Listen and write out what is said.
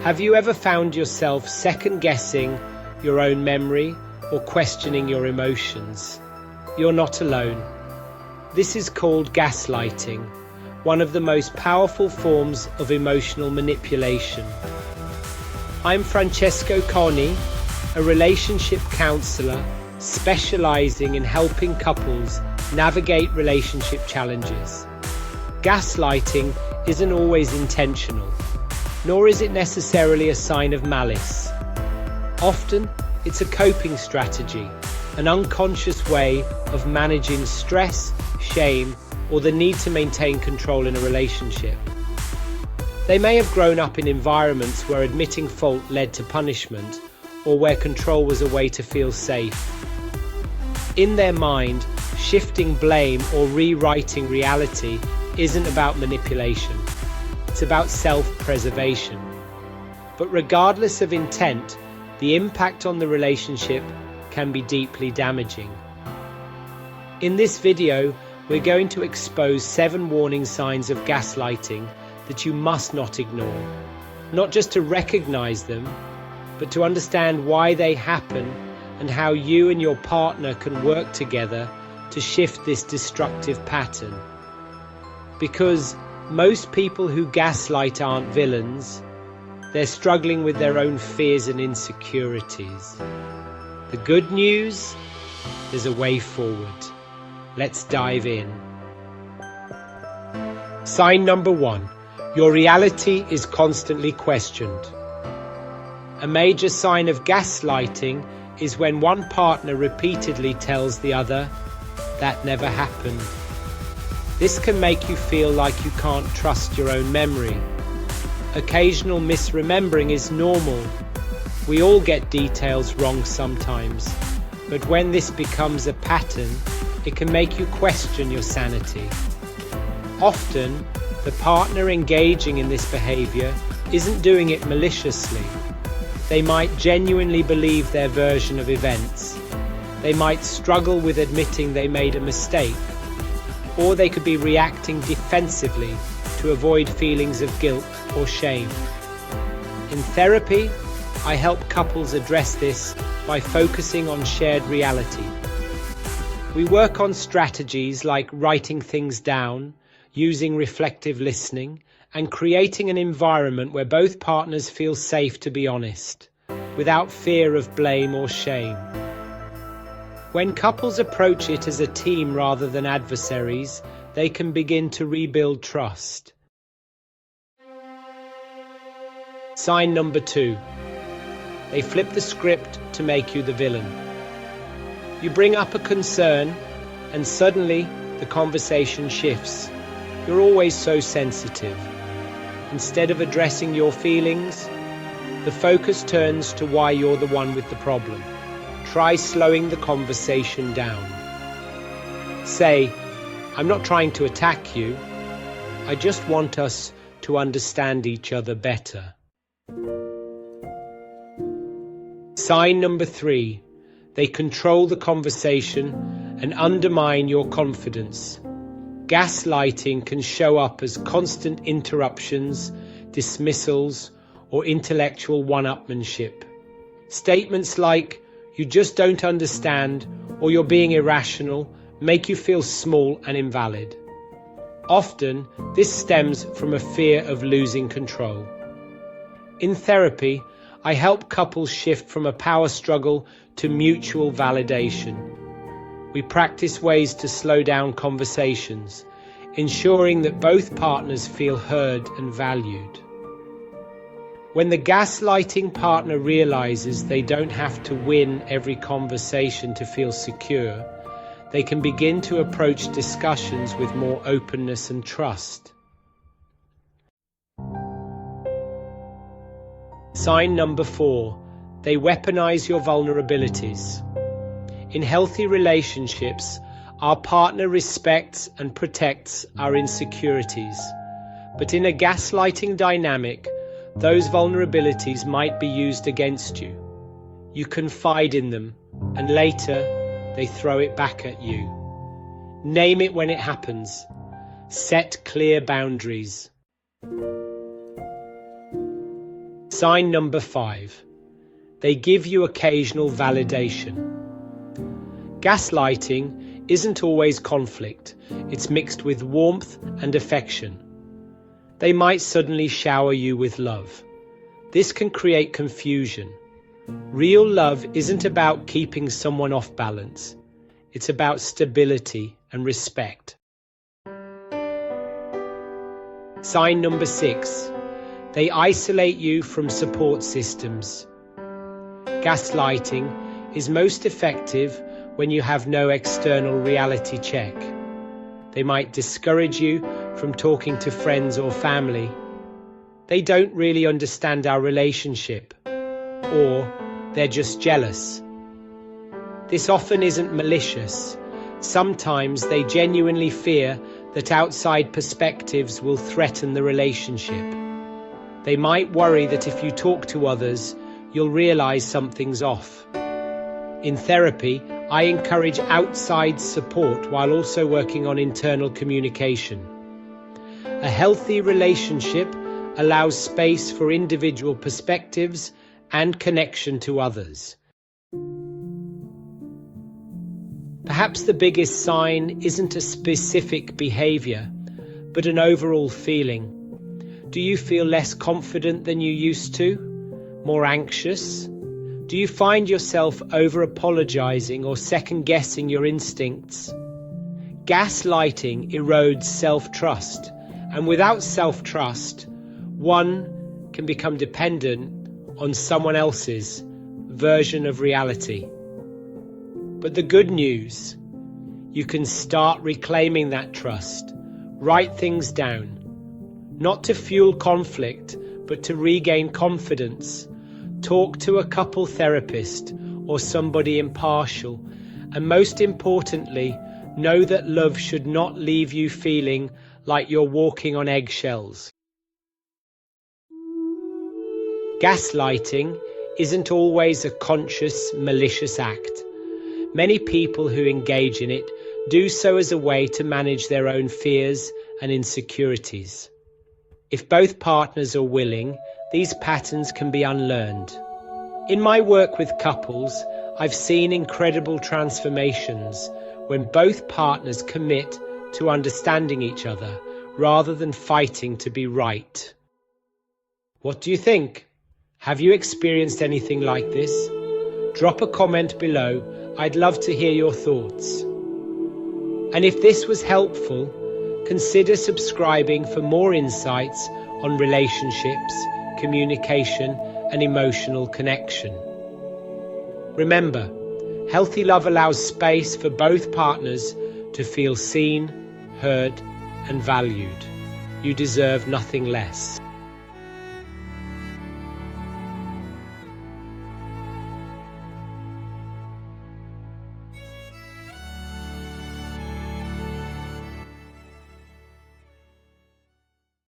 Have you ever found yourself second-guessing your own memory or questioning your emotions? You're not alone. This is called gaslighting, one of the most powerful forms of emotional manipulation. I'm Francesco Coni, a relationship counsellor specializing in helping couples navigate relationship challenges. Gaslighting isn't always intentional, nor is it necessarily a sign of malice. Often, it's a coping strategy, an unconscious way of managing stress, shame, or the need to maintain control in a relationship. They may have grown up in environments where admitting fault led to punishment, or where control was a way to feel safe. In their mind, shifting blame or rewriting reality isn't about manipulation. It's about self-preservation. But regardless of intent, the impact on the relationship can be deeply damaging. In this video, we're going to expose 7 warning signs of gaslighting that you must not ignore. Not just to recognize them, but to understand why they happen and how you and your partner can work together to shift this destructive pattern. Because most people who gaslight aren't villains. They're struggling with their own fears and insecurities. The good news? There's a way forward. Let's dive in. Sign number 1. Your reality is constantly questioned. A major sign of gaslighting is when one partner repeatedly tells the other, "That never happened." This can make you feel like you can't trust your own memory. Occasional misremembering is normal. We all get details wrong sometimes, but when this becomes a pattern, it can make you question your sanity. Often, the partner engaging in this behavior isn't doing it maliciously. They might genuinely believe their version of events. They might struggle with admitting they made a mistake, or they could be reacting defensively to avoid feelings of guilt or shame. In therapy, I help couples address this by focusing on shared reality. We work on strategies like writing things down, using reflective listening, and creating an environment where both partners feel safe to be honest, without fear of blame or shame. When couples approach it as a team rather than adversaries, they can begin to rebuild trust. Sign number 2. They flip the script to make you the villain. You bring up a concern, and suddenly the conversation shifts. You're always so sensitive. Instead of addressing your feelings, the focus turns to why you're the one with the problem. Try slowing the conversation down. Say, "I'm not trying to attack you. I just want us to understand each other better." Sign number 3. They control the conversation and undermine your confidence. Gaslighting can show up as constant interruptions, dismissals, or intellectual one-upmanship. Statements like, "You just don't understand," or "You're being irrational," make you feel small and invalid. Often, this stems from a fear of losing control. In therapy, I help couples shift from a power struggle to mutual validation. We practice ways to slow down conversations, ensuring that both partners feel heard and valued. When the gaslighting partner realizes they don't have to win every conversation to feel secure, they can begin to approach discussions with more openness and trust. Sign number 4. They weaponize your vulnerabilities. In healthy relationships, our partner respects and protects our insecurities. But in a gaslighting dynamic, those vulnerabilities might be used against you. You confide in them, and later they throw it back at you. Name it when it happens. Set clear boundaries. Sign number 5. They give you occasional validation. Gaslighting isn't always conflict. It's mixed with warmth and affection. They might suddenly shower you with love. This can create confusion. Real love isn't about keeping someone off balance. It's about stability and respect. Sign number 6. They isolate you from support systems. Gaslighting is most effective when you have no external reality check. They might discourage you from talking to friends or family. They don't really understand our relationship, or they're just jealous. This often isn't malicious. Sometimes they genuinely fear that outside perspectives will threaten the relationship. They might worry that if you talk to others, you'll realize something's off. In therapy, I encourage outside support while also working on internal communication. A healthy relationship allows space for individual perspectives and connection to others. Perhaps the biggest sign isn't a specific behavior, but an overall feeling. Do you feel less confident than you used to? More anxious? Do you find yourself over-apologizing or second-guessing your instincts? Gaslighting erodes self-trust, and without self-trust, one can become dependent on someone else's version of reality. But the good news, you can start reclaiming that trust. Write things down, not to fuel conflict, but to regain confidence. Talk to a couple therapist or somebody impartial. And most importantly, know that love should not leave you feeling like you're walking on eggshells. Gaslighting isn't always a conscious, malicious act. Many people who engage in it do so as a way to manage their own fears and insecurities. If both partners are willing, these patterns can be unlearned. In my work with couples, I've seen incredible transformations when both partners commit to understanding each other rather than fighting to be right. What do you think? Have you experienced anything like this? Drop a comment below. I'd love to hear your thoughts. And if this was helpful, consider subscribing for more insights on relationships, communication, and emotional connection. Remember, healthy love allows space for both partners to feel seen, heard, and valued. You deserve nothing less.